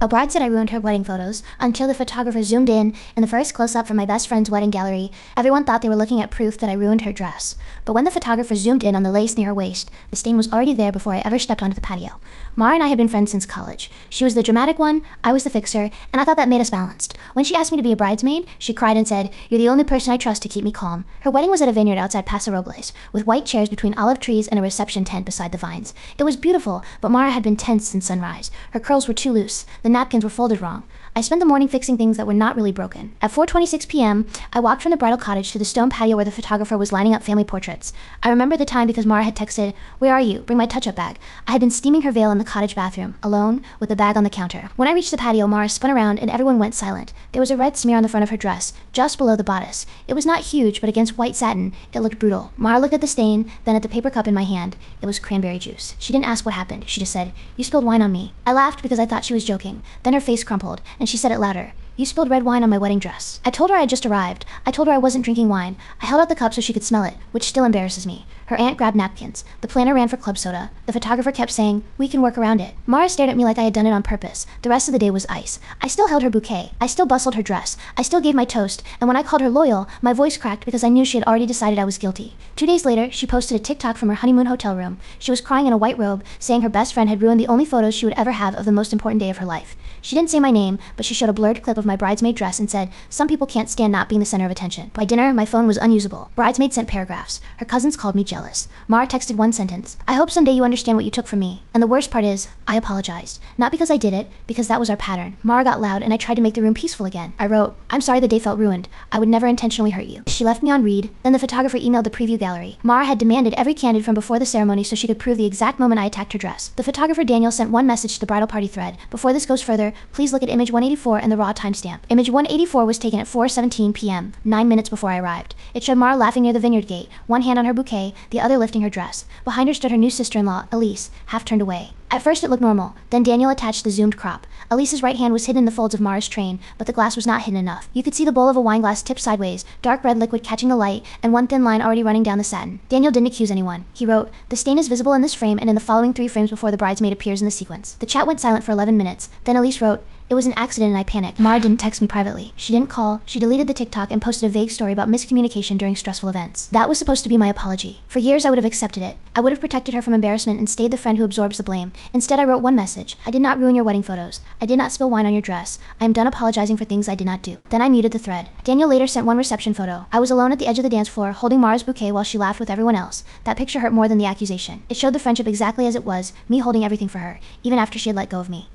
A bride said I ruined her wedding photos until the photographer zoomed in the first close-up from my best friend's wedding gallery. Everyone thought they were looking at proof that I ruined her dress. But when the photographer zoomed in on the lace near her waist, the stain was already there before I ever stepped onto the patio. Mara and I had been friends since college. She was the dramatic one, I was the fixer, and I thought that made us balanced. When she asked me to be a bridesmaid, she cried and said, "You're the only person I trust to keep me calm." Her wedding was at a vineyard outside Paso Robles, with white chairs between olive trees and a reception tent beside the vines. It was beautiful, but Mara had been tense since sunrise. Her curls were too loose. The napkins were folded wrong. I spent the morning fixing things that were not really broken. At 4:26 p.m., I walked from the bridal cottage to the stone patio where the photographer was lining up family portraits. I remember the time because Mara had texted, "Where are you? Bring my touch-up bag." I had been steaming her veil in the cottage bathroom, alone, with the bag on the counter. When I reached the patio, Mara spun around and everyone went silent. There was a red smear on the front of her dress, just below the bodice. It was not huge, but against white satin, it looked brutal. Mara looked at the stain, then at the paper cup in my hand. It was cranberry juice. She didn't ask what happened. She just said, "You spilled wine on me." I laughed because I thought she was joking. Then her face crumpled, and she said it louder. "You spilled red wine on my wedding dress." I told her I had just arrived. I told her I wasn't drinking wine. I held out the cup so she could smell it, which still embarrasses me. Her aunt grabbed napkins. The planner ran for club soda. The photographer kept saying, "We can work around it." Mara stared at me like I had done it on purpose. The rest of the day was ice. I still held her bouquet. I still bustled her dress. I still gave my toast. And when I called her loyal, my voice cracked because I knew she had already decided I was guilty. 2 days later, she posted a TikTok from her honeymoon hotel room. She was crying in a white robe, saying her best friend had ruined the only photos she would ever have of the most important day of her life. She didn't say my name, but she showed a blurred clip of my bridesmaid dress and said, "Some people can't stand not being the center of attention." By dinner, my phone was unusable. Bridesmaid sent paragraphs. Her cousins called me jealous. Mara texted one sentence, "I hope someday you understand what you took from me." And the worst part is, I apologized. Not because I did it, because that was our pattern. Mara got loud and I tried to make the room peaceful again. I wrote, "I'm sorry the day felt ruined. I would never intentionally hurt you." She left me on read. Then the photographer emailed the preview gallery. Mara had demanded every candid from before the ceremony so she could prove the exact moment I attacked her dress. The photographer Daniel sent one message to the bridal party thread. "Before this goes further, please look at image 184 and the raw timestamp." Image 184 was taken at 4:17 p.m., 9 minutes before I arrived. It showed Mara laughing near the vineyard gate, one hand on her bouquet, the other lifting her dress. Behind her stood her new sister-in-law, Elise, half turned away. At first it looked normal, then Daniel attached the zoomed crop. Elise's right hand was hidden in the folds of Mara's train, but the glass was not hidden enough. You could see the bowl of a wine glass tipped sideways, dark red liquid catching the light, and one thin line already running down the satin. Daniel didn't accuse anyone. He wrote, "The stain is visible in this frame and in the following 3 frames before the bridesmaid appears in the sequence." The chat went silent for 11 minutes. Then Elise wrote, "It was an accident and I panicked." Mara didn't text me privately. She didn't call. She deleted the TikTok and posted a vague story about miscommunication during stressful events. That was supposed to be my apology. For years I would have accepted it. I would have protected her from embarrassment and stayed the friend who absorbs the blame. Instead I wrote one message. "I did not ruin your wedding photos. I did not spill wine on your dress. I am done apologizing for things I did not do." Then I muted the thread. Daniel later sent one reception photo. I was alone at the edge of the dance floor, holding Mara's bouquet while she laughed with everyone else. That picture hurt more than the accusation. It showed the friendship exactly as it was, me holding everything for her, even after she had let go of me.